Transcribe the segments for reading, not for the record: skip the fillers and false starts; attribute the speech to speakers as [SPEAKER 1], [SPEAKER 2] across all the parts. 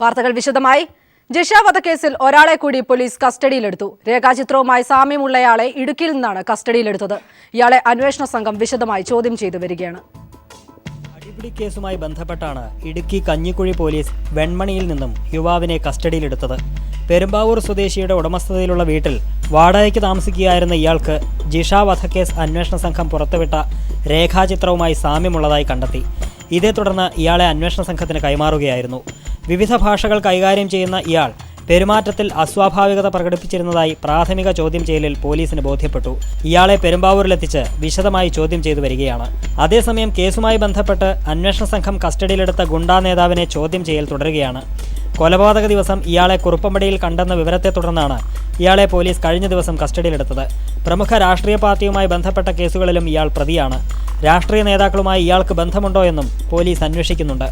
[SPEAKER 1] വാർത്തകൾ വിശദമായി. ജിഷ വധക്കേസിൽ ഒരാളെ കൂടി പോലീസ് കസ്റ്റഡിയിലെടുത്തു. രേഖാചിത്രവുമായി സാമ്യമുള്ളയാളെ ഇടുക്കിയിൽ നിന്നാണ് കസ്റ്റഡിയിലെടുത്തത്. ഇയാളെ അന്വേഷണ സംഘം വിശദമായി ചോദ്യം ചെയ്തു വരികയാണ്.
[SPEAKER 2] അടിപിടി കേസുമായി ബന്ധപ്പെട്ടാണ് ഇടുക്കി കഞ്ഞിക്കുഴി പോലീസ് വെൺമണിയിൽ നിന്നും യുവാവിനെ കസ്റ്റഡിയിലെടുത്തത്. പെരുമ്പാവൂർ സ്വദേശിയുടെ ഉടമസ്ഥതയിലുള്ള വീട്ടിൽ വാടകയ്ക്ക് താമസിക്കുകയായിരുന്ന ഇയാൾക്ക് ജിഷ വധക്കേസ് അന്വേഷണ സംഘം പുറത്തുവിട്ട രേഖാചിത്രവുമായി സാമ്യമുള്ളതായി കണ്ടെത്തി. ഇതേ തുടർന്ന് ഇയാളെ അന്വേഷണ സംഘത്തിന് കൈമാറുകയായിരുന്നു. വിവിധ ഭാഷകൾ കൈകാര്യം ചെയ്യുന്ന ഇയാൾ പെരുമാറ്റത്തിൽ അസ്വാഭാവികത പ്രകടിപ്പിച്ചിരുന്നതായി പ്രാഥമിക ചോദ്യം ചെയ്യലിൽ പോലീസിന് ബോധ്യപ്പെട്ടു. ഇയാളെ പെരുമ്പാവൂരിലെത്തിച്ച് വിശദമായി ചോദ്യം ചെയ്തു വരികയാണ്. അതേസമയം കേസുമായി ബന്ധപ്പെട്ട് അന്വേഷണ സംഘം കസ്റ്റഡിയിലെടുത്ത ഗുണ്ടാ നേതാവിനെ ചോദ്യം ചെയ്യൽ തുടരുകയാണ്. കൊലപാതക ദിവസം ഇയാളെ കുറുപ്പമ്പടിയിൽ കണ്ടെന്ന വിവരത്തെ തുടർന്നാണ് ഇയാളെ പോലീസ് കഴിഞ്ഞ ദിവസം കസ്റ്റഡിയിലെടുത്തത്. പ്രമുഖ രാഷ്ട്രീയ പാർട്ടിയുമായി ബന്ധപ്പെട്ട കേസുകളിലും ഇയാൾ പ്രതിയാണ്. രാഷ്ട്രീയ നേതാക്കളുമായി ഇയാൾക്ക് ബന്ധമുണ്ടോ എന്നും പോലീസ് അന്വേഷിക്കുന്നുണ്ട്.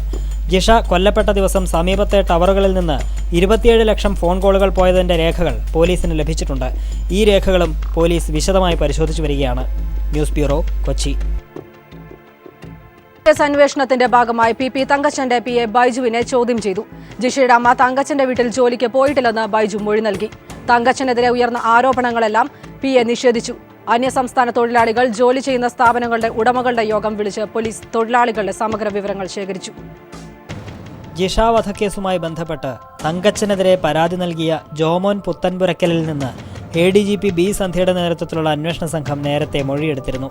[SPEAKER 2] ജിഷ കൊല്ലപ്പെട്ട ദിവസം സമീപത്തെ ടവറുകളിൽ നിന്ന് 27 ലക്ഷം ഫോൺ കോളുകൾ പോയതിന്റെ രേഖകൾ പോലീസിന് ലഭിച്ചിട്ടുണ്ട്. ഈ രേഖകളും പോലീസ് വിശദമായി പരിശോധിച്ചു വരികയാണ്. News bureau, Kochi.
[SPEAKER 1] കേസ് അന്വേഷണത്തിന്റെ ഭാഗമായി പി തങ്കച്ചന്റെ PA ബൈജുവിനെ ചോദ്യം ചെയ്തു. ജിഷയുടെ അമ്മ തങ്കച്ചന്റെ വീട്ടിൽ ജോലിക്ക് പോയിട്ടില്ലെന്ന് ബൈജു മൊഴി നൽകി. തങ്കച്ചനെതിരെ ഉയർന്ന ആരോപണങ്ങളെല്ലാം PA നിഷേധിച്ചു. അന്യസംസ്ഥാന തൊഴിലാളികൾ ജോലി ചെയ്യുന്ന സ്ഥാപനങ്ങളുടെ ഉടമകളുടെ യോഗം വിളിച്ച് പോലീസ് തൊഴിലാളികളുടെ സമഗ്ര വിവരങ്ങൾ ശേഖരിച്ചു.
[SPEAKER 2] ജിഷ വധക്കേസുമായി ബന്ധപ്പെട്ട് തങ്കച്ചനെതിരെ പരാതി നൽകിയ ജോമോൻ പുത്തൻപുരക്കലിൽ നിന്ന് ADGP B സന്ധ്യയുടെ നേതൃത്വത്തിലുള്ള അന്വേഷണ സംഘം നേരത്തെ മൊഴിയെടുത്തിരുന്നു.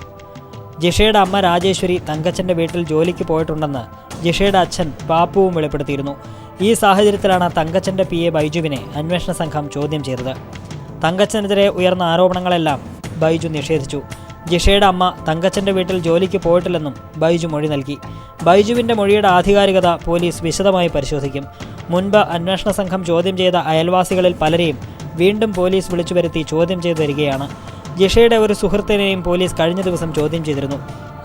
[SPEAKER 2] ജിഷയുടെ അമ്മ രാജേശ്വരി തങ്കച്ചന്റെ വീട്ടിൽ ജോലിക്ക് പോയിട്ടുണ്ടെന്ന് ജിഷയുടെ അച്ഛൻ പാപ്പുവും വെളിപ്പെടുത്തിയിരുന്നു. ഈ സാഹചര്യത്തിലാണ് തങ്കച്ചന്റെ PA ബൈജുവിനെ അന്വേഷണ സംഘം ചോദ്യം ചെയ്തത്. തങ്കച്ചനെതിരെ ഉയർന്ന ആരോപണങ്ങളെല്ലാം ബൈജു നിഷേധിച്ചു. ജിഷയുടെ അമ്മ തങ്കച്ചന്റെ വീട്ടിൽ ജോലിക്ക് പോയിട്ടില്ലെന്നും ബൈജു മൊഴി നൽകി. ബൈജുവിന്റെ മൊഴിയുടെ ആധികാരികത പോലീസ് വിശദമായി പരിശോധിക്കും. മുൻപ് അന്വേഷണ സംഘം ചോദ്യം ചെയ്ത അയൽവാസികളിൽ പലരെയും വീണ്ടും പോലീസ് വിളിച്ചു വരുത്തി ചോദ്യം ചെയ്തു വരികയാണ്. ജിഷയുടെ ഒരു സുഹൃത്തിനെയും പോലീസ് കഴിഞ്ഞ ദിവസം ചോദ്യം ചെയ്തിരുന്നു.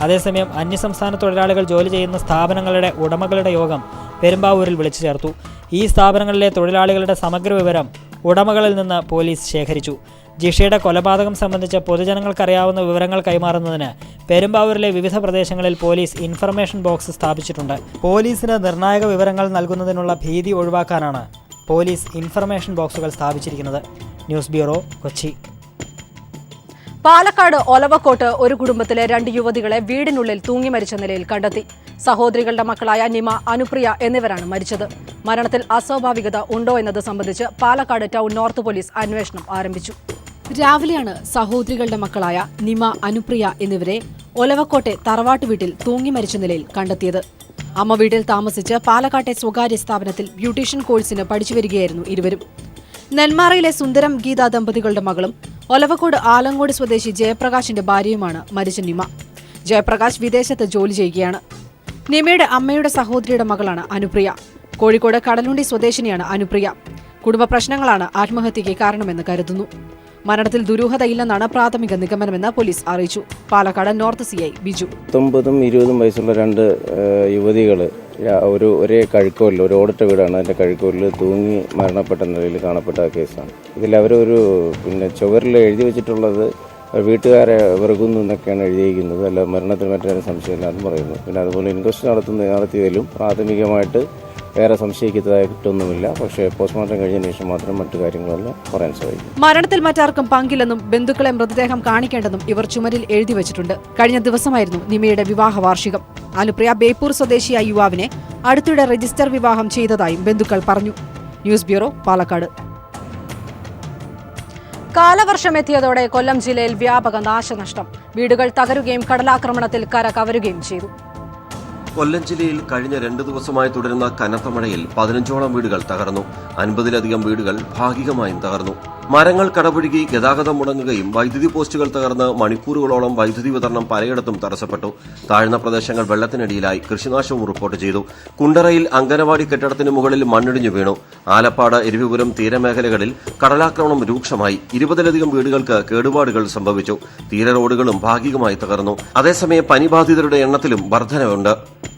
[SPEAKER 2] അതേസമയം അന്യസംസ്ഥാന തൊഴിലാളികൾ ജോലി ചെയ്യുന്ന സ്ഥാപനങ്ങളുടെ ഉടമകളുടെ യോഗം പെരുമ്പാവൂരിൽ വിളിച്ചു ചേർത്തു. ഈ സ്ഥാപനങ്ങളിലെ തൊഴിലാളികളുടെ സമഗ്ര വിവരം ഉടമകളിൽ നിന്ന് പോലീസ് ശേഖരിച്ചു. ജിഷയുടെ കൊലപാതകം സംബന്ധിച്ച് പൊതുജനങ്ങൾക്കറിയാവുന്ന വിവരങ്ങൾ കൈമാറുന്നതിന് പെരുമ്പാവൂരിലെ വിവിധ പ്രദേശങ്ങളിൽ പോലീസ് ഇൻഫർമേഷൻ ബോക്സ് സ്ഥാപിച്ചിട്ടുണ്ട്. പോലീസിന് നിർണായക വിവരങ്ങൾ നൽകുന്നതിനുള്ള ഭീതി ഒഴിവാക്കാനാണ് പോലീസ് ഇൻഫർമേഷൻ ബോക്സുകൾ സ്ഥാപിച്ചിരിക്കുന്നത്. News bureau, Kochi.
[SPEAKER 1] പാലക്കാട് ഒലവക്കോട്ട് ഒരു കുടുംബത്തിലെ 2 യുവതികളെ വീടിനുള്ളിൽ തൂങ്ങി മരിച്ച നിലയിൽ കണ്ടെത്തി. സഹോദരികളുടെ മക്കളായ നിമ, അനുപ്രിയ എന്നിവരാണ് മരിച്ചത്. മരണത്തിൽ അസ്വാഭാവികത ഉണ്ടോ എന്നത് സംബന്ധിച്ച് പാലക്കാട് ടൗൺ നോർത്ത് പോലീസ് അന്വേഷണം ആരംഭിച്ചു. രാവിലെയാണ് സഹോദരികളുടെ മക്കളായ നിമ, അനുപ്രിയ എന്നിവരെ ഒലവക്കോട്ടെ തറവാട്ട് വീട്ടിൽ തൂങ്ങി മരിച്ച നിലയിൽ കണ്ടെത്തിയത്. അമ്മ വീട്ടിൽ താമസിച്ച് പാലക്കാട്ടെ സ്വകാര്യ സ്ഥാപനത്തിൽ ബ്യൂട്ടീഷ്യൻ കോഴ്സിന് പഠിച്ചുവരികയായിരുന്നു ഇരുവരും. നെന്മാറയിലെ സുന്ദരം ഗീത ദമ്പതികളുടെ മകളും ഒലവക്കോട് ആലങ്കോട് സ്വദേശി ജയപ്രകാശിന്റെ ഭാര്യയുമാണ് മരിച്ച നിമ. ജയപ്രകാശ് വിദേശത്ത് ജോലി ചെയ്യുകയാണ്. നിമയുടെ അമ്മയുടെ സഹോദരിയുടെ മകളാണ് അനുപ്രിയ. കോഴിക്കോട് കടലുണ്ടി സ്വദേശിനിയാണ് അനുപ്രിയ. കുടുംബ പ്രശ്നങ്ങളാണ് ആത്മഹത്യയ്ക്ക് കാരണമെന്ന് കരുതുന്നു. മരണത്തിൽ ദുരൂഹതയില്ലെന്നാണ് പ്രാഥമിക നിഗമനമെന്ന് പോലീസ് അറിയിച്ചു. Palakkad north CI Biju. 19ഉം
[SPEAKER 3] 20ഉം വയസ്സുള്ള 2 യുവതികൾ ഒരേ കഴുക്കോലിൽ, ഒരു ഓടിട്ട വീടാണ്, അതിൻ്റെ കഴുക്കോലിൽ തൂങ്ങി മരണപ്പെട്ട നിലയിൽ കാണപ്പെട്ട കേസാണ്. ഇതിൽ അവരൊരു ചുവരിൽ എഴുതി വെച്ചിട്ടുള്ളത് വീട്ടുകാരെ വെറുകുന്നു എന്നൊക്കെയാണ് എഴുതിയിരിക്കുന്നത്. അല്ല, മരണത്തിന് മറ്റൊരു സംശയമില്ലാന്ന് പറയുന്നു. പിന്നെ അതുപോലെ ഇൻക്വസ്റ്റ് നടത്തിയതിലും പ്രാഥമികമായിട്ട് വേറെ സംശയിക്കുന്നതായിട്ടൊന്നുമില്ല. പക്ഷേ പോസ്റ്റ്മോർട്ടം കഴിഞ്ഞതിന് ശേഷം മാത്രം മറ്റു കാര്യങ്ങളെല്ലാം പറയാൻ സാധിക്കും.
[SPEAKER 1] മരണത്തിൽ മറ്റാർക്കും പങ്കില്ലെന്നും ബന്ധുക്കളെ മൃതദേഹം കാണിക്കേണ്ടെന്നും ഇവർ ചുമരിൽ എഴുതി വെച്ചിട്ടുണ്ട്. കഴിഞ്ഞ ദിവസമായിരുന്നു നിമയുടെ വിവാഹ വാർഷികം. അനുപ്രിയ ബേപ്പൂർ സ്വദേശിയായ യുവാവിനെ അടുത്തിടെ രജിസ്റ്റർ വിവാഹം ചെയ്തതായും ബന്ധുക്കൾ പറഞ്ഞു. News bureau, Palakkad. കാലവർഷമെത്തിയതോടെ കൊല്ലം ജില്ലയിൽ വ്യാപക നാശനഷ്ടം. വീടുകൾ തകരുകയും കടലാക്രമണത്തിൽ കര കവരുകയും ചെയ്തു.
[SPEAKER 4] കൊല്ലം ജില്ലയിൽ കഴിഞ്ഞ 2 ദിവസമായി തുടരുന്ന കനത്ത മഴയിൽ 15ഓളം വീടുകൾ തകർന്നു. 50ലധികം വീടുകൾ ഭാഗികമായും തകർന്നു. മരങ്ങൾ കടപുഴകി ഗതാഗതം മുടങ്ങുകയും വൈദ്യുതി പോസ്റ്റുകൾ തകർന്ന് മണിക്കൂറുകളോളം വൈദ്യുതി വിതരണം പലയിടത്തും തടസ്സപ്പെട്ടു. താഴ്ന്ന പ്രദേശങ്ങൾ വെള്ളത്തിനടിയിലായി. കൃഷിനാശവും റിപ്പോർട്ട് ചെയ്തു. കുണ്ടറയിൽ അംഗനവാടി കെട്ടിടത്തിന് മുകളിൽ മണ്ണിടിഞ്ഞു വീണു. ആലപ്പാട്, എരവിപുരം തീരമേഖലകളിൽ കടലാക്രമണം രൂക്ഷമായി. 20ലധികം വീടുകൾക്ക് കേടുപാടുകൾ സംഭവിച്ചു. തീര റോഡുകളും ഭാഗികമായി തകർന്നു. അതേസമയം പനിബാധിതരുടെ എണ്ണത്തിലും വർധനവുണ്ട്.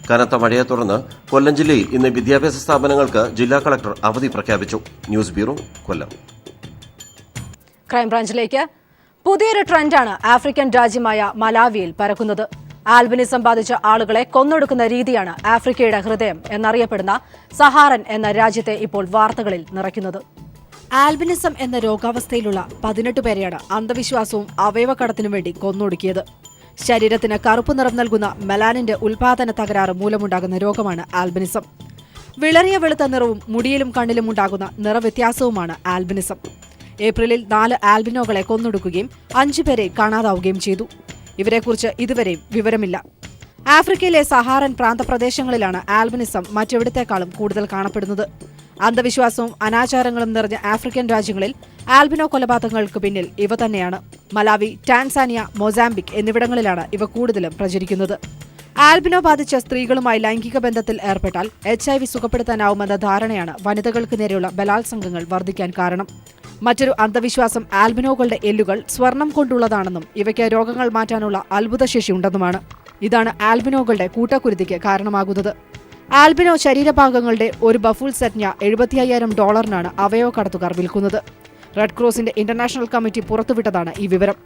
[SPEAKER 4] കനത്ത മഴയെ തുടർന്ന് കൊല്ലം ജില്ലയിൽ ഇന്ന് വിദ്യാഭ്യാസ സ്ഥാപനങ്ങൾക്ക് ജില്ലാ കളക്ടർ അവധി പ്രഖ്യാപിച്ചു. ന്യൂസ് ബ്യൂറോ, കൊല്ലം. ക്രൈംബ്രാഞ്ചിലേക്ക്. പുതിയൊരു ട്രെൻഡാണ് ആഫ്രിക്കൻ രാജ്യമായ മലാവിയിൽ പരക്കുന്നത്.
[SPEAKER 1] ആൽബിനിസം ബാധിച്ച ആളുകളെ കൊന്നൊടുക്കുന്ന രീതിയാണ് ആഫ്രിക്കയുടെ ഹൃദയം എന്നറിയപ്പെടുന്ന സഹാറൻ എന്ന രാജ്യത്തെ ഇപ്പോൾ വാർത്തകളിൽ നിറയ്ക്കുന്നത്. ആൽബിനിസം എന്ന രോഗാവസ്ഥയിലുള്ള 18 പേരെയാണ് അന്ധവിശ്വാസവും അവയവക്കടത്തിനും വേണ്ടി കൊന്നൊടുക്കിയത്. ശരീരത്തിന് കറുപ്പ് നിറം നൽകുന്ന മെലാനിന്റെ ഉൽപാദന തകരാറ് മൂലമുണ്ടാകുന്ന രോഗമാണ് ആൽബിനിസം. വിളറിയ വെളുത്ത നിറവും മുടിയിലും കണ്ണിലും ഉണ്ടാകുന്ന നിറവ്യത്യാസവുമാണ് ആൽബിനിസം. ഏപ്രിലിൽ 4 ആൽബിനോകളെ കൊന്നൊടുക്കുകയും 5 പേരെ കാണാതാവുകയും ചെയ്തു. ഇവരെക്കുറിച്ച് ഇതുവരെയും വിവരമില്ല. ആഫ്രിക്കയിലെ സഹാറൻ പ്രാന്തപ്രദേശങ്ങളിലാണ് ആൽബിനിസം മറ്റെവിടത്തേക്കാളും കൂടുതൽ കാണപ്പെടുന്നത്. അന്ധവിശ്വാസവും അനാചാരങ്ങളും നിറഞ്ഞ ആഫ്രിക്കൻ രാജ്യങ്ങളിൽ ആൽബിനോ കൊലപാതകങ്ങൾക്ക് പിന്നിൽ ഇവ തന്നെയാണ്. മലാവി, ടാൻസാനിയ, മൊസാംബിക് എന്നിവിടങ്ങളിലാണ് ഇവ കൂടുതലും പ്രചരിക്കുന്നത്. ആൽബിനോ ബാധിച്ച സ്ത്രീകളുമായി ലൈംഗിക ബന്ധത്തിൽ ഏർപ്പെട്ടാൽ HIV സുഖപ്പെടുത്താനാവുമെന്ന ധാരണയാണ് വനിതകൾക്ക് നേരെയുള്ള ബലാത്സംഗങ്ങൾ വർദ്ധിക്കാൻ കാരണം. മറ്റൊരു അന്ധവിശ്വാസം ആൽബിനോകളുടെ എല്ലുകൾ സ്വർണം കൊണ്ടുള്ളതാണെന്നും ഇവയ്ക്ക് രോഗങ്ങൾ മാറ്റാനുള്ള അത്ഭുതശേഷി ഉണ്ടെന്നുമാണ്. ഇതാണ് ആൽബിനോകളുടെ കൂട്ടക്കുരുതിക്ക് കാരണമാകുന്നത്. ആൽബിനോ ശരീരഭാഗങ്ങളുടെ ഒരു ബഫൂൾ സെറ്റ്ഞ $75,000 അവയവ കടത്തുകാർ വിൽക്കുന്നത്. റെഡ് ക്രോസിന്റെ ഇന്റർനാഷണൽ കമ്മിറ്റി പുറത്തുവിട്ടതാണ് ഈ വിവരം.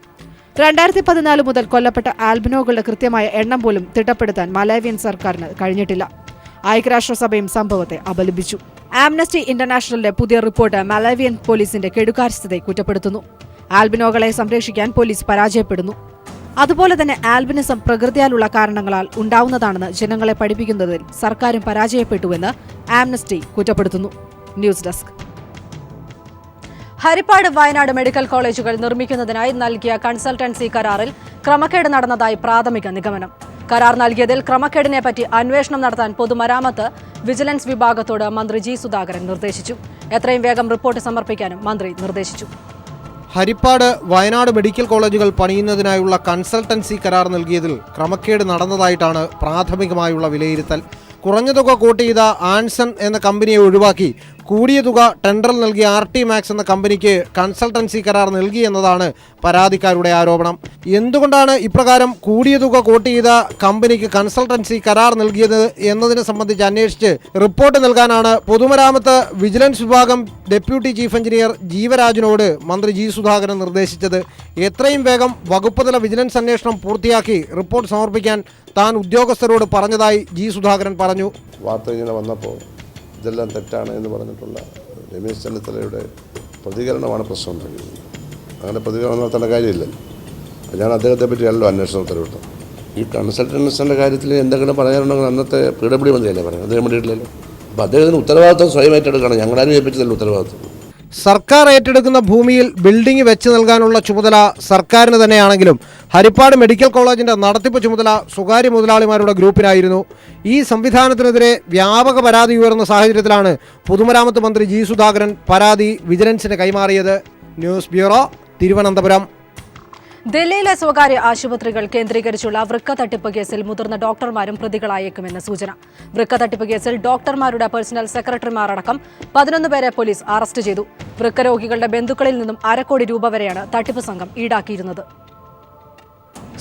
[SPEAKER 1] 2014 മുതൽ കൊല്ലപ്പെട്ട ആൽബിനോകളുടെ കൃത്യമായ എണ്ണം പോലും തിട്ടപ്പെടുത്താൻ മലാവിയൻ സർക്കാരിന് കഴിഞ്ഞിട്ടില്ല. ഐക്യരാഷ്ട്രസഭയും സംഭവത്തെ അപലപിച്ചു. ആംനസ്റ്റി ഇന്റർനാഷണലിന്റെ പുതിയ റിപ്പോർട്ട് മലാവിയൻ പോലീസിന്റെ കെടുകാര്യസ്ഥതയെ കുറ്റപ്പെടുത്തുന്നു. ആൽബിനോകളെ സംരക്ഷിക്കാൻ പോലീസ് പരാജയപ്പെടുന്നു. അതുപോലെ തന്നെ ആൽബിനിസം പ്രകൃതിയാലുള്ള കാരണങ്ങളാൽ ഉണ്ടാവുന്നതാണെന്ന് ജനങ്ങളെ പഠിപ്പിക്കുന്നതിൽ സർക്കാരും പരാജയപ്പെട്ടുവെന്ന് ആംനസ്റ്റി കുറ്റപ്പെടുത്തുന്നു. News desk. Haripad, Wayanad medical കോളേജുകൾ നിർമ്മിക്കുന്നതിനായി നൽകിയ കൺസൾട്ടൻസി കരാറിൽ ക്രമക്കേട് നടന്നതായി പ്രാഥമിക നിഗമനം. കരാർ നൽകിയതിൽ ക്രമക്കേടിനെപ്പറ്റി അന്വേഷണം നടത്താൻ പൊതുമരാമത്ത് വിജിലൻസ് വിഭാഗത്തോട് മന്ത്രി ജി സുധാകരൻ നിർദ്ദേശിച്ചു. എത്രയും വേഗം റിപ്പോർട്ട് സമർപ്പിക്കാനും മന്ത്രി നിർദ്ദേശിച്ചു.
[SPEAKER 5] ഹരിപ്പാട്, വയനാട് മെഡിക്കൽ കോളേജുകൾ പണിയുന്നതിനായുള്ള കൺസൾട്ടൻസി കരാർ നൽകിയതിൽ ക്രമക്കേട് നടന്നതായിട്ടാണ് പ്രാഥമികമായുള്ള വിലയിരുത്തൽ. കുറഞ്ഞ തുക കോട്ട് ചെയ്ത ആൻസൺ എന്ന കമ്പനിയെ ഒഴിവാക്കി കൂടിയ തുക ടെൻഡറിൽ നൽകിയ RT മാക്സ് എന്ന കമ്പനിക്ക് കൺസൾട്ടൻസി കരാർ നൽകിയെന്നതാണ് പരാതിക്കാരുടെ ആരോപണം. എന്തുകൊണ്ടാണ് ഇപ്രകാരം കൂടിയ തുക കോട്ട് ചെയ്ത കമ്പനിക്ക് കൺസൾട്ടൻസി കരാർ നൽകിയത് എന്നതിനെ സംബന്ധിച്ച് അന്വേഷിച്ച് റിപ്പോർട്ട് നൽകാനാണ് പൊതുമരാമത്ത് വിജിലൻസ് വിഭാഗം ഡെപ്യൂട്ടി ചീഫ് എഞ്ചിനീയർ ജീവരാജിനോട് മന്ത്രി ജി സുധാകരൻ നിർദ്ദേശിച്ചത്. എത്രയും വേഗം വകുപ്പുതല വിജിലൻസ് അന്വേഷണം പൂർത്തിയാക്കി റിപ്പോർട്ട് സമർപ്പിക്കാൻ താൻ ഉദ്യോഗസ്ഥരോട് പറഞ്ഞതായി ജി സുധാകരൻ പറഞ്ഞു.
[SPEAKER 6] വാർത്ത ഇങ്ങനെ വന്നപ്പോൾ ഇതെല്ലാം തെറ്റാണ് എന്ന് പറഞ്ഞിട്ടുള്ള രമേശ് ചെന്നിത്തലയുടെ പ്രതികരണമാണ് പ്രശ്നം ഉണ്ടാക്കിയത്. അങ്ങനെ പ്രതികരണം നടത്തേണ്ട കാര്യമില്ലല്ലോ. ഞാൻ അദ്ദേഹത്തെ പറ്റിയല്ലോ അന്വേഷണം ഉത്തരവിട്ടത്. ഈ കൺസൾട്ടൻസിൻ്റെ കാര്യത്തിൽ എന്തെങ്കിലും പറയാനുണ്ടെങ്കിൽ അന്നത്തെ PW മന്ത്രിയല്ലേ പറയാം, അദ്ദേഹം വേണ്ടിയിട്ടില്ലല്ലോ. അപ്പോൾ അദ്ദേഹത്തിന് ഉത്തരവാദിത്വം സ്വയം ഏറ്റെടുക്കണം. ഞങ്ങളാരും ഏൽപ്പിച്ചതല്ല ഉത്തരവാദിത്വം.
[SPEAKER 5] സർക്കാർ ഏറ്റെടുക്കുന്ന ഭൂമിയിൽ ബിൽഡിംഗ് വെച്ച് നൽകാനുള്ള ചുമതല സർക്കാരിന് തന്നെയാണെങ്കിലും ഹരിപ്പാട് മെഡിക്കൽ കോളേജിന്റെ നടത്തിപ്പ് ചുമതല സ്വകാര്യ മുതലാളിമാരുടെ ഗ്രൂപ്പിനായിരുന്നു. ഈ സംവിധാനത്തിനെതിരെ വ്യാപക പരാതി ഉയർന്ന സാഹചര്യത്തിലാണ് പൊതുമരാമത്ത് മന്ത്രി ജി സുധാകരൻ പരാതി വിജിലൻസിന് കൈമാറിയത്. News bureau, Thiruvananthapuram.
[SPEAKER 1] ദില്ലിയിലെ സ്വകാര്യ ആശുപത്രികൾ കേന്ദ്രീകരിച്ചുള്ള വൃക്ക തട്ടിപ്പ് കേസിൽ മുതിർന്ന ഡോക്ടർമാരും പ്രതികളായേക്കുമെന്ന് സൂചന. വൃക്ക തട്ടിപ്പ് കേസിൽ ഡോക്ടർമാരുടെ പേഴ്സണൽ സെക്രട്ടറിമാരടക്കം 11 പേരെ പോലീസ് അറസ്റ്റ് ചെയ്തു. വൃക്ക രോഗികളുടെ ബന്ധുക്കളിൽ നിന്നും $1 കോടി വരെയാണ് തട്ടിപ്പ് സംഘം ഈടാക്കിയിരുന്നത്.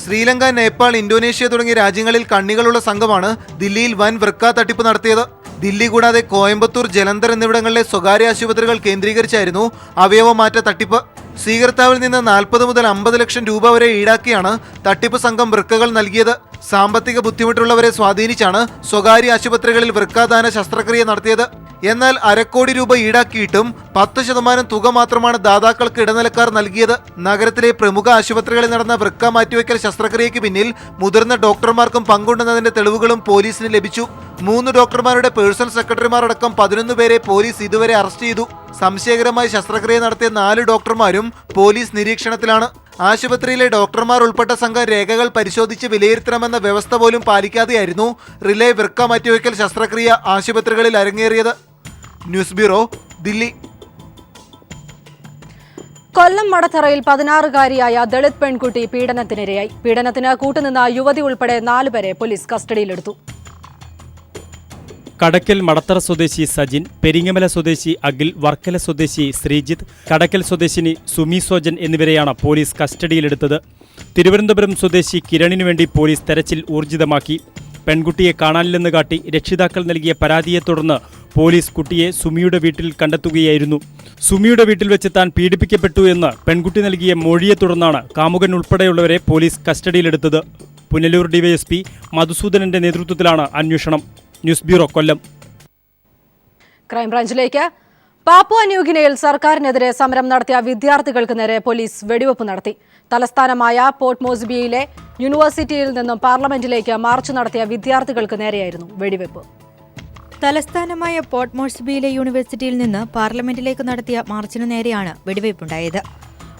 [SPEAKER 7] ശ്രീലങ്ക, നേപ്പാൾ, ഇന്തോനേഷ്യ തുടങ്ങിയ രാജ്യങ്ങളിൽ കണ്ണികളുള്ള സംഘമാണ് ദില്ലിയിൽ വൻ വൃക്ക തട്ടിപ്പ് നടത്തിയത്. ദില്ലി കൂടാതെ കോയമ്പത്തൂർ, ജലന്ധർ എന്നിവിടങ്ങളിലെ സ്വകാര്യ ആശുപത്രികൾ കേന്ദ്രീകരിച്ചായിരുന്നു അവയവമാറ്റ തട്ടിപ്പ്. സ്വീകർത്താവിൽ നിന്ന് 40 മുതൽ 50 ലക്ഷം രൂപ വരെ ഈടാക്കിയാണ് തട്ടിപ്പ് സംഘം വൃക്കകൾ നൽകിയത്. സാമ്പത്തിക ബുദ്ധിമുട്ടുള്ളവരെ സ്വാധീനിച്ചാണ് സ്വകാര്യ ആശുപത്രികളിൽ വൃക്കാദാന ശസ്ത്രക്രിയ നടത്തിയത്. എന്നാൽ $1 കോടി ഈടാക്കിയിട്ടും 10% തുക മാത്രമാണ് ദാതാക്കൾക്ക് ഇടനിലക്കാർ നൽകിയത്. നഗരത്തിലെ പ്രമുഖ ആശുപത്രികളിൽ നടന്ന വൃക്ക മാറ്റിവെക്കൽ ശസ്ത്രക്രിയയ്ക്ക് പിന്നിൽ മുതിർന്ന ഡോക്ടർമാർക്കും പങ്കുണ്ടെന്നതിന്റെ തെളിവുകളും പോലീസിന് ലഭിച്ചു. 3 ഡോക്ടർമാരുടെ പേഴ്സണൽ സെക്രട്ടറിമാരടക്കം 11 പേരെ പോലീസ് ഇതുവരെ അറസ്റ്റ് ചെയ്തു. സംശയകരമായി ശസ്ത്രക്രിയ നടത്തിയ 4 ഡോക്ടർമാരും പോലീസ് നിരീക്ഷണത്തിലാണ്. ആശുപത്രിയിലെ ഡോക്ടർമാർ ഉൾപ്പെട്ട സംഘം രേഖകൾ പരിശോധിച്ച് വിലയിരുത്തണമെന്ന വ്യവസ്ഥ പോലും പാലിക്കാതെയായിരുന്നു റിലേ വൃക്ക മാറ്റിവെക്കൽ ശസ്ത്രക്രിയ ആശുപത്രികളിൽ അരങ്ങേറിയത്. News bureau, Delhi.
[SPEAKER 1] കൊല്ലം മടത്തറയിൽ 16-കാരിയായ ദളിത് പെൺകുട്ടി പീഡനത്തിനിരയായി. പീഡനത്തിന് കൂട്ടുനിന്ന യുവതി ഉൾപ്പെടെ 4 പേരെ പോലീസ് കസ്റ്റഡിയിലെടുത്തു.
[SPEAKER 8] കടക്കൽ മടത്തറ സ്വദേശി സജിൻ, പെരിങ്ങമല സ്വദേശി അഖിൽ, വർക്കല സ്വദേശി ശ്രീജിത്ത്, കടക്കൽ സ്വദേശിനി സുമി സോജൻ എന്നിവരെയാണ് പോലീസ് കസ്റ്റഡിയിലെടുത്തത്. തിരുവനന്തപുരം സ്വദേശി കിരണിനു വേണ്ടി പോലീസ് തെരച്ചിൽ ഊർജിതമാക്കി. പെൺകുട്ടിയെ കാണാനില്ലെന്ന് കാട്ടി രക്ഷിതാക്കൾ നൽകിയ പരാതിയെ തുടർന്ന് പോലീസ് കുട്ടിയെ സുമിയുടെ വീട്ടിൽ കണ്ടെത്തുകയായിരുന്നു. സുമിയുടെ വീട്ടിൽ വെച്ച് താൻ പീഡിപ്പിക്കപ്പെട്ടു എന്ന് പെൺകുട്ടി നൽകിയ മൊഴിയെ തുടർന്നാണ് കാമുകൻ ഉൾപ്പെടെയുള്ളവരെ പോലീസ് കസ്റ്റഡിയിലെടുത്തത്. പുനലൂർ ഡിവൈഎസ്പി മധുസൂദനന്റെ നേതൃത്വത്തിലാണ് അന്വേഷണം. ന്യൂസ് ബ്യൂറോ, കൊല്ലം.
[SPEAKER 1] ക്രൈംബ്രാഞ്ചിലേക്ക്. പാപ്പുവ ന്യൂഗിനിയിൽ സർക്കാരിനെതിരെ സമരം നടത്തിയ വിദ്യാർത്ഥികൾക്ക് നേരെ പോലീസ് വെടിവെപ്പ് നടത്തി. തലസ്ഥാനമായ പോർട്ട് മോസ്ബിയിലെ യൂണിവേഴ്സിറ്റിയിൽ നിന്നും പാർലമെന്റിലേക്ക് മാർച്ച് നടത്തിയ വിദ്യാർത്ഥികൾക്ക് നേരെയായിരുന്നു വെടിവെപ്പ്.
[SPEAKER 9] തലസ്ഥാനമായ പോർട്ട് മോസ്ബിയിലെ യൂണിവേഴ്സിറ്റിയിൽ നിന്ന് പാർലമെന്റിലേക്ക് നടത്തിയ മാർച്ചിനു നേരെയാണ് വെടിവയ്പുണ്ടായത്.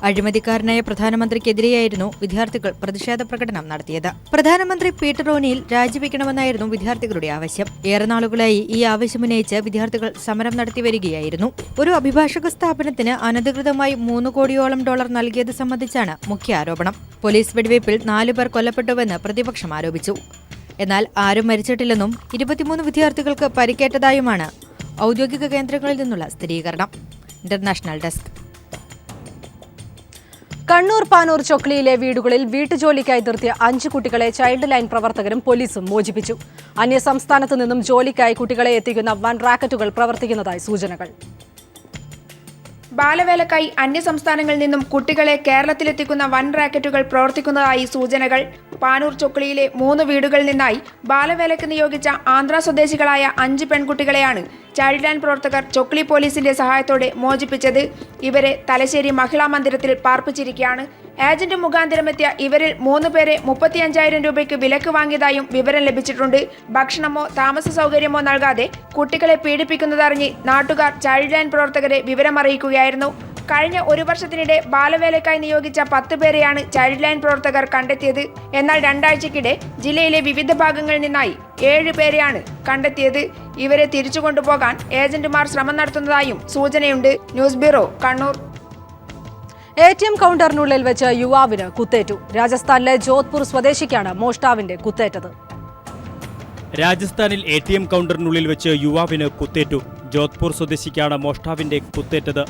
[SPEAKER 9] അഴിമതിക്കാരനായ പ്രധാനമന്ത്രിക്കെതിരെയായിരുന്നു വിദ്യാർത്ഥികൾ പ്രതിഷേധ പ്രകടനം നടത്തിയത്. പ്രധാനമന്ത്രി പീറ്റർ ഓനിയിൽ രാജിവെക്കണമെന്നായിരുന്നു വിദ്യാർത്ഥികളുടെ ആവശ്യം. ഏറെ നാളുകളായി ഈ ആവശ്യമുന്നയിച്ച് വിദ്യാർത്ഥികൾ സമരം നടത്തി വരികയായിരുന്നു. ഒരു അഭിഭാഷക സ്ഥാപനത്തിന് അനധികൃതമായി $3 കോടിയോളം നൽകിയത് സംബന്ധിച്ചാണ് മുഖ്യ ആരോപണം. പോലീസ് വെടിവയ്പിൽ 4 പേർ കൊല്ലപ്പെട്ടുവെന്ന് പ്രതിപക്ഷം ആരോപിച്ചു. എന്നാൽ ആരും മരിച്ചിട്ടില്ലെന്നും 23 വിദ്യാർത്ഥികൾക്ക് പരിക്കേറ്റതായുമാണ് ഔദ്യോഗിക കേന്ദ്രങ്ങളിൽ നിന്നുള്ള സ്ഥിരീകരണം. International desk.
[SPEAKER 1] കണ്ണൂർ പാനൂർ ചൊക്ലിയിലെ വീടുകളിൽ വീട്ടുജോലിക്കായി നിർത്തിയ 5 കുട്ടികളെ ചൈൽഡ് ലൈൻ പ്രവർത്തകരും പോലീസും മോചിപ്പിച്ചു. അന്യസംസ്ഥാനത്തു നിന്നും ജോലിക്കായി കുട്ടികളെ എത്തിക്കുന്ന വൻ റാക്കറ്റുകൾ പ്രവർത്തിക്കുന്നതായി സൂചനകൾ.
[SPEAKER 10] ബാലവേലക്കായി അന്യസംസ്ഥാനങ്ങളിൽ നിന്നും കുട്ടികളെ കേരളത്തിലെത്തിക്കുന്ന വൻ റാക്കറ്റുകൾ പ്രവർത്തിക്കുന്നതായി സൂചനകൾ. പാനൂർ ചൊക്ലിയിലെ 3 വീടുകളിൽ നിന്നായി ബാലവേലയ്ക്ക് നിയോഗിച്ച ആന്ധ്ര സ്വദേശികളായ 5 പെൺകുട്ടികളെയാണ് ചൈൽഡ് ലൈൻ പ്രവർത്തകർ ചൊക്ലി പോലീസിന്റെ സഹായത്തോടെ മോചിപ്പിച്ചത്. ഇവരെ തലശ്ശേരി മഹിളാ മന്ദിരത്തിൽ പാർപ്പിച്ചിരിക്കുകയാണ്. ഏജന്റ് മുഖാന്തരമെത്തിയ ഇവരിൽ 3 പേരെ 35,000 രൂപയ്ക്ക് വിലക്ക് വാങ്ങിയതായും വിവരം ലഭിച്ചിട്ടുണ്ട്. ഭക്ഷണമോ താമസ സൗകര്യമോ നൽകാതെ കുട്ടികളെ പീഡിപ്പിക്കുന്നതറിഞ്ഞ് നാട്ടുകാർ ചൈൽഡ് ലൈൻ പ്രവർത്തകരെ വിവരമറിയിക്കുകയായിരുന്നു. കഴിഞ്ഞ 1 വർഷത്തിനിടെ ബാലവേലയ്ക്കായി നിയോഗിച്ച 10 പേരെയാണ് ചൈൽഡ് ലൈൻ പ്രവർത്തകർ കണ്ടെത്തിയത്. എന്നാൽ 2 ആഴ്ചക്കിടെ ജില്ലയിലെ വിവിധ ഭാഗങ്ങളിൽ നിന്നായി 7 പേരെയാണ് കണ്ടെത്തിയത്. ഇവരെ തിരിച്ചു കൊണ്ടുപോകാൻ ഏജന്റുമാർ ശ്രമം നടത്തുന്നതായും സൂചനയുണ്ട്. News bureau, Kannur.
[SPEAKER 1] ATM കൗണ്ടറിനുള്ളിൽ വെച്ച് യുവാവിന് കുത്തേറ്റു. രാജസ്ഥാനിലെ ജോധ്പൂർ സ്വദേശിക്കാണ് മോഷ്ടാവിന്റെ കുത്തേറ്റത്.
[SPEAKER 8] രാജസ്ഥാനിൽ ATM കൗണ്ടറിനുള്ളിൽ വെച്ച് യുവാവിന് കുത്തേറ്റു. ജോധ്പൂർ സ്വദേശിക്കാണ് മോഷ്ടാവിന്റെ കുത്തേറ്റത്.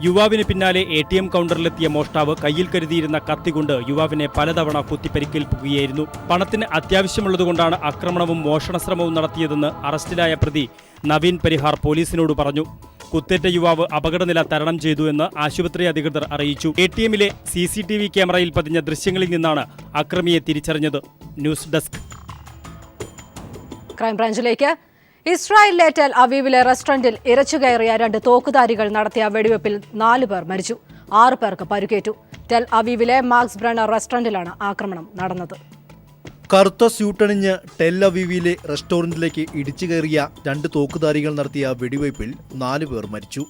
[SPEAKER 8] യുവാവിന് പിന്നാലെ ATM കൗണ്ടറിലെത്തിയ മോഷ്ടാവ് കയ്യിൽ കരുതിയിരുന്ന കത്തികൊണ്ട് യുവാവിനെ പലതവണ കുത്തിപ്പരിക്കേൽപ്പിക്കുകയായിരുന്നു. പണത്തിന് അത്യാവശ്യമുള്ളതുകൊണ്ടാണ് ആക്രമണവും മോഷണശ്രമവും നടത്തിയതെന്ന് അറസ്റ്റിലായ പ്രതി നവീൻ പരിഹാർ പോലീസിനോട് പറഞ്ഞു. കുത്തേറ്റ യുവാവ് അപകടനില തരണം ചെയ്തു എന്ന് ആശുപത്രി അധികൃതർ അറിയിച്ചു. ATMലെ CCTV ക്യാമറയിൽ പതിഞ്ഞ ദൃശ്യങ്ങളിൽ നിന്നാണ് അക്രമിയെ തിരിച്ചറിഞ്ഞത്. News desk.
[SPEAKER 1] ക്രൈംബ്രാഞ്ചിലേക്ക്. ഇസ്രായേലിലെ ടെൽ അവീവിലെ റെസ്റ്റോറന്റിൽ ഇരച്ചുകയറിയ 2 തോക്കുധാരികൾ നടത്തിയ വെടിവെപ്പിൽ 4 പേർ മരിച്ചു. 6 പേർക്ക് പരിക്കേറ്റു. ടെൽ അവീവിലെ മാക്സ് ബ്രണ്ണർ റെസ്റ്റോറന്റിലാണ് ആക്രമണം നടന്നത്.
[SPEAKER 11] കറുത്ത സ്യൂട്ടണിഞ്ഞ് ടെൽ അവീവിലെ റെസ്റ്റോറന്റിലേക്ക് ഇടിച്ചു കയറിയ 2 തോക്കുധാരികൾ നടത്തിയ വെടിവയ്പിൽ 4 പേർ മരിച്ചു.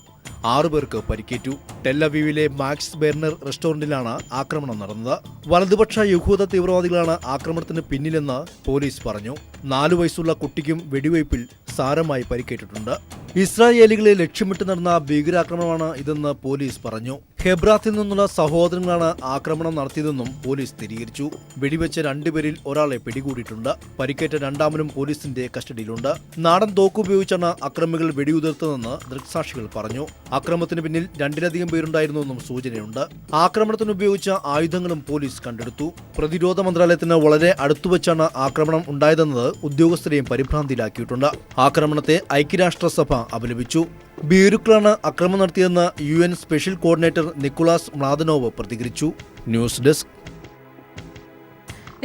[SPEAKER 11] 6 പേർക്ക് പരിക്കേറ്റു. ടെൽ അവീവിലെ മാക്സ് ബെർണർ റെസ്റ്റോറന്റിലാണ് ആക്രമണം നടന്നത്. വലതുപക്ഷ യഹൂദ തീവ്രവാദികളാണ് ആക്രമണത്തിന് പിന്നിലെന്ന് പോലീസ് പറഞ്ഞു. 4 വയസ്സുള്ള കുട്ടിക്കും വെടിവയ്പിൽ സാരമായി പരിക്കേറ്റിട്ടുണ്ട്. ഇസ്രായേലികളെ ലക്ഷ്യമിട്ട് നടന്ന ഭീകരാക്രമണമാണ് ഇതെന്ന് പോലീസ് പറഞ്ഞു. ഹെബ്രാത്തിൽ നിന്നുള്ള സഹോദരങ്ങളാണ് ആക്രമണം നടത്തിയതെന്നും പോലീസ് സ്ഥിരീകരിച്ചു. വെടിവെച്ച 2 പേരിൽ ഒരാളെ പിടികൂടിയിട്ടുണ്ട്. പരിക്കേറ്റ രണ്ടാമനും പോലീസിന്റെ കസ്റ്റഡിയിലുണ്ട്. നാടൻ തോക്കുപയോഗിച്ചാണ് അക്രമികൾ വെടിയുതിർത്തതെന്ന് ദൃക്സാക്ഷികൾ പറഞ്ഞു. അക്രമത്തിന് പിന്നിൽ 2-ലധികം പേരുണ്ടായിരുന്നുവെന്നും സൂചനയുണ്ട്. ആക്രമണത്തിന് ഉപയോഗിച്ച ആയുധങ്ങളും പോലീസ് കണ്ടെടുത്തു. പ്രതിരോധ മന്ത്രാലയത്തിന് വളരെ അടുത്തുവച്ചാണ് ആക്രമണം ഉണ്ടായതെന്നത് ഉദ്യോഗസ്ഥരെയും പരിഭ്രാന്തിയിലാക്കിയിട്ടുണ്ട്. ആക്രമണത്തെ ഐക്യരാഷ്ട്രസഭ അപലപിച്ചു. ഭീരുക്കളാണ് അക്രമം നടത്തിയെന്ന് UN സ്പെഷ്യൽ കോർഡിനേറ്റർ നിക്കോളാസ് മ്ലാദനോവ് പ്രതികരിച്ചു. News desk.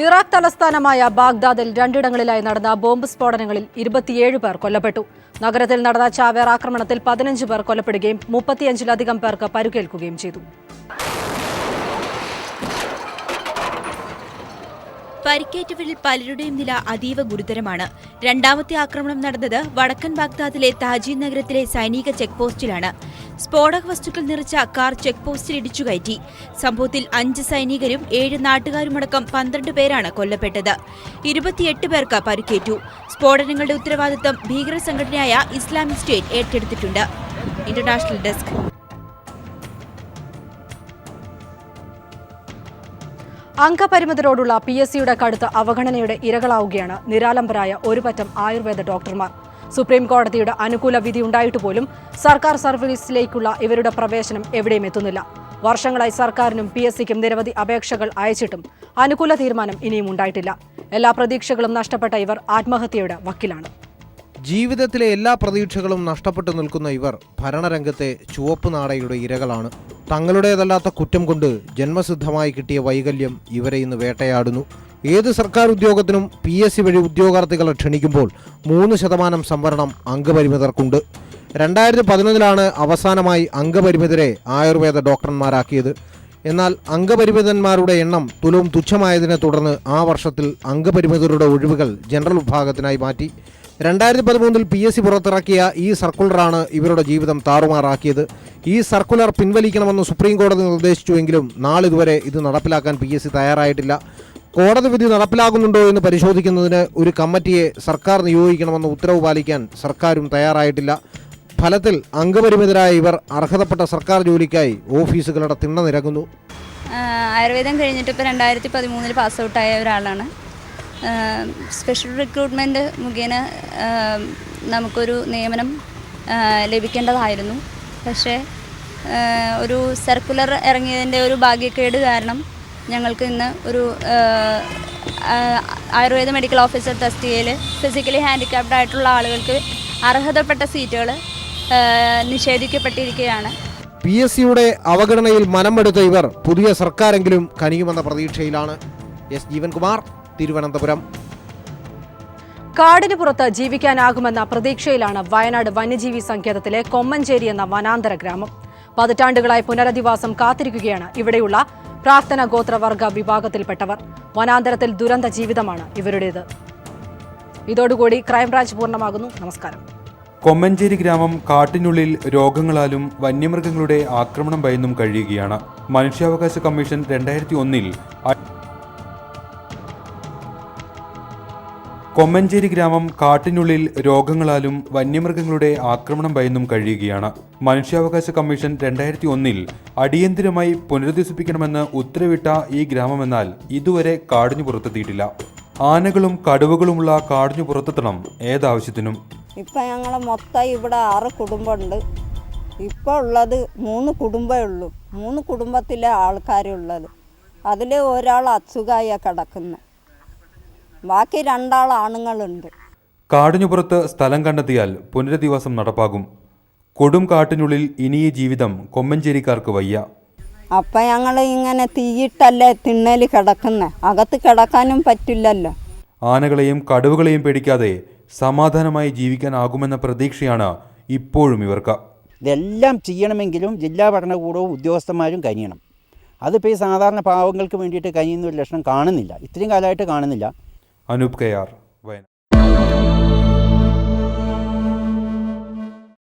[SPEAKER 1] ഇറാഖ് തലസ്ഥാനമായ ബാഗ്ദാദിൽ 2 നടന്ന ബോംബ് സ്ഫോടനങ്ങളിൽ 27 പേർ കൊല്ലപ്പെട്ടു. നഗരത്തിൽ നടന്ന ചാവേർ ആക്രമണത്തിൽ 15 പേർ കൊല്ലപ്പെടുകയും 35-ലധികം പേർക്ക് പരിക്കേൽക്കുകയും ചെയ്തു.
[SPEAKER 12] പരിക്കേറ്റവരിൽ പലരുടെയും നില അതീവ ഗുരുതരമാണ്. രണ്ടാമത്തെ ആക്രമണം നടന്നത് വടക്കൻ ബാഗ്ദാദിലെ താജി നഗരത്തിലെ സൈനിക ചെക്ക് പോസ്റ്റിലാണ്. സ്ഫോടക വസ്തുക്കൾ നിറച്ച കാർ ചെക്ക് പോസ്റ്റിൽ ഇടിച്ചുകയറ്റി. സംഭവത്തിൽ 5 സൈനികരും 7 നാട്ടുകാരുമടക്കം 12 പേരാണ് കൊല്ലപ്പെട്ടത്. 28 പേർക്ക് പരിക്കേറ്റു. സ്ഫോടനങ്ങളുടെ ഉത്തരവാദിത്തം ഭീകര സംഘടനയായ ഇസ്ലാമിക് സ്റ്റേറ്റ് ഏറ്റെടുത്തിട്ടുണ്ട്. International desk.
[SPEAKER 1] അംഗപരിമിതരോടുള്ള PSCയുടെ കടുത്ത അവഗണനയുടെ ഇരകളാവുകയാണ് നിരാലംബരായ ഒരു പറ്റം ആയുർവേദ ഡോക്ടർമാർ. സുപ്രീം കോടതിയുടെ അനുകൂല വിധി ഉണ്ടായിട്ട് പോലും സർക്കാർ സർവീസിലേക്കുള്ള ഇവരുടെ പ്രവേശനം എവിടെയും എത്തുന്നില്ല. വർഷങ്ങളായി സർക്കാരിനും PSCക്കും നിരവധി അപേക്ഷകൾ അയച്ചിട്ടും അനുകൂല തീരുമാനം ഇനിയും ഉണ്ടായിട്ടില്ല. എല്ലാ പ്രതീക്ഷകളും നഷ്ടപ്പെട്ട ഇവർ ആത്മഹത്യയുടെ വക്കിലാണ്.
[SPEAKER 5] ജീവിതത്തിലെ എല്ലാ പ്രതീക്ഷകളും നഷ്ടപ്പെട്ടു നിൽക്കുന്ന ഇവർ ഭരണരംഗത്തെ ചുവപ്പ് നാടയുടെ ഇരകളാണ്. തങ്ങളുടേതല്ലാത്ത കുറ്റം കൊണ്ട് ജന്മസിദ്ധമായി കിട്ടിയ വൈകല്യം ഇവരെ ഇന്ന് വേട്ടയാടുന്നു. ഏത് സർക്കാർ ഉദ്യോഗത്തിനും PSC വഴി ഉദ്യോഗാർത്ഥികളെ ക്ഷണിക്കുമ്പോൾ 3% സംവരണം അംഗപരിമിതർക്കുണ്ട്. 2011 അവസാനമായി അംഗപരിമിതരെ ആയുർവേദ ഡോക്ടർമാരാക്കിയത്. എന്നാൽ അംഗപരിമിതന്മാരുടെ എണ്ണം തുലവും തുച്ഛമായതിനെ തുടർന്ന് ആ വർഷത്തിൽ അംഗപരിമിതരുടെ ഒഴിവുകൾ ജനറൽ വിഭാഗത്തിനായി മാറ്റി. 2013 PSC പുറത്തിറക്കിയ ഈ സർക്കുലറാണ് ഇവരുടെ ജീവിതം താറുമാറാക്കിയത്. ഈ സർക്കുലർ പിൻവലിക്കണമെന്ന് സുപ്രീം കോടതി നിർദ്ദേശിച്ചുവെങ്കിലും നാളിതുവരെ ഇത് നടപ്പിലാക്കാൻ PSC തയ്യാറായിട്ടില്ല. കോടതി വിധി നടപ്പിലാകുന്നുണ്ടോ എന്ന് പരിശോധിക്കുന്നതിന് ഒരു കമ്മിറ്റിയെ സർക്കാർ നിയോഗിക്കണമെന്ന് ഉത്തരവ് പാലിക്കാൻ സർക്കാരും തയ്യാറായിട്ടില്ല. ഫലത്തിൽ അംഗപരിമിതരായ ഇവർ അർഹതപ്പെട്ട സർക്കാർ ജോലിക്കായി ഓഫീസുകളുടെ തിണ്ണ നിരങ്ങുന്നു.
[SPEAKER 13] ആയുർവേദം കഴിഞ്ഞിട്ട് ഇപ്പോൾ 2013 പാസ് ഔട്ടായ ഒരാളാണ്. സ്പെഷ്യൽ റിക്രൂട്ട്മെൻറ്റ് മുഖേന നമുക്കൊരു നിയമനം ലഭിക്കേണ്ടതായിരുന്നു. പക്ഷേ ഒരു സർക്കുലർ ഇറങ്ങിയതിൻ്റെ ഒരു ഭാഗ്യക്കേട് കാരണം ഞങ്ങൾക്ക് ഇന്ന് ഒരു ആയുർവേദ മെഡിക്കൽ ഓഫീസർ തസ്തികയിൽ ഫിസിക്കലി ഹാൻഡിക്യാപ്ഡ് ആയിട്ടുള്ള ആളുകൾക്ക് അർഹതപ്പെട്ട സീറ്റുകൾ നിഷേധിക്കപ്പെട്ടിരിക്കുകയാണ്.
[SPEAKER 5] PSCയുടെ അവഗണനയിൽ മനമെടുത്ത ഇവർ പുതിയ സർക്കാരെങ്കിലും കനിയുമെന്ന പ്രതീക്ഷയിലാണ്. S. ജീവൻകുമാർ, തിരുവനന്തപുരം.
[SPEAKER 1] കാടിന് പുറത്ത് ജീവിക്കാനാകുമെന്ന പ്രതീക്ഷയിലാണ് വയനാട് വന്യജീവി സങ്കേതത്തിലെ കൊമ്മഞ്ചേരി എന്ന വനാന്തര ഗ്രാമം. പതിറ്റാണ്ടുകളായി പുനരധിവാസം കാത്തിരിക്കുകയാണ് ഇവിടെയുള്ള പ്രാർത്ഥന ഗോത്രവർഗ വിഭാഗത്തിൽപ്പെട്ടവർ. വനാന്തരത്തിൽ ദുരന്ത ജീവിതമാണ് ഇവരുടേത്. ഇതോടുകൂടി ക്രൈംബ്രാഞ്ച് പൂർണ്ണമാകുന്നു. നമസ്കാരം.
[SPEAKER 14] കൊമ്മഞ്ചേരി ഗ്രാമം കാട്ടിനുള്ളിൽ രോഗങ്ങളാലും വന്യമൃഗങ്ങളുടെ ആക്രമണം ഭയന്നും കഴിയുകയാണ്. മനുഷ്യാവകാശ കമ്മീഷൻ 2001 കൊമ്മഞ്ചേരി ഗ്രാമം കാട്ടിനുള്ളിൽ രോഗങ്ങളാലും വന്യമൃഗങ്ങളുടെ ആക്രമണം ഭയന്നും കഴിയുകയാണ്. മനുഷ്യാവകാശ കമ്മീഷൻ 2001 അടിയന്തിരമായി പുനരധിവസിപ്പിക്കണമെന്ന് ഉത്തരവിട്ട ഈ ഗ്രാമമെന്നാൽ ഇതുവരെ കാടിനു പുറത്തെത്തിയിട്ടില്ല. ആനകളും കടുവകളുമുള്ള കാടിനു പുറത്തെത്തണം ഏതാവശ്യത്തിനും.
[SPEAKER 15] ഇപ്പം ഞങ്ങൾ മൊത്തം ഇവിടെ 6 കുടുംബമുണ്ട്. ഇപ്പോൾ ഉള്ളത് 3 കുടുംബമേ ഉള്ളൂ. 3 കുടുംബത്തിലെ ആൾക്കാരുള്ളത്. അതിൽ ഒരാൾ അസുഖമായി കിടക്കുന്നത്, ബാക്കി 2 ആണുങ്ങളുണ്ട്.
[SPEAKER 14] കാടിനു പുറത്ത് സ്ഥലം കണ്ടെത്തിയാൽ പുനരധിവാസം നടപ്പാകും. കൊടും കാട്ടിനുള്ളിൽ ഇനി ഈ ജീവിതം കൊമ്മഞ്ചേരിക്കാർക്ക് വയ്യ.
[SPEAKER 15] അപ്പം ഞങ്ങൾ ഇങ്ങനെ തീയിട്ടല്ലേ തിണ്ണയിൽ കിടക്കുന്നത്, അകത്ത് കിടക്കാനും പറ്റില്ലല്ലോ.
[SPEAKER 14] ആനകളെയും കടുവകളെയും പേടിക്കാതെ സമാധാനമായി ജീവിക്കാനാകുമെന്ന പ്രതീക്ഷയാണ് ഇപ്പോഴും ഇവർക്ക്.
[SPEAKER 16] ഇതെല്ലാം ചെയ്യണമെങ്കിലും ജില്ലാ ഭരണകൂടവും ഉദ്യോഗസ്ഥന്മാരും കനിയണം. അതിപ്പോൾ ഈ സാധാരണ പാവങ്ങൾക്ക് വേണ്ടിയിട്ട് കനിയുന്ന ഒരു ലക്ഷണം കാണുന്നില്ല, ഇത്രയും കാലമായിട്ട് കാണുന്നില്ല.
[SPEAKER 14] അനൂപ് കെയാർ, വയനാട്.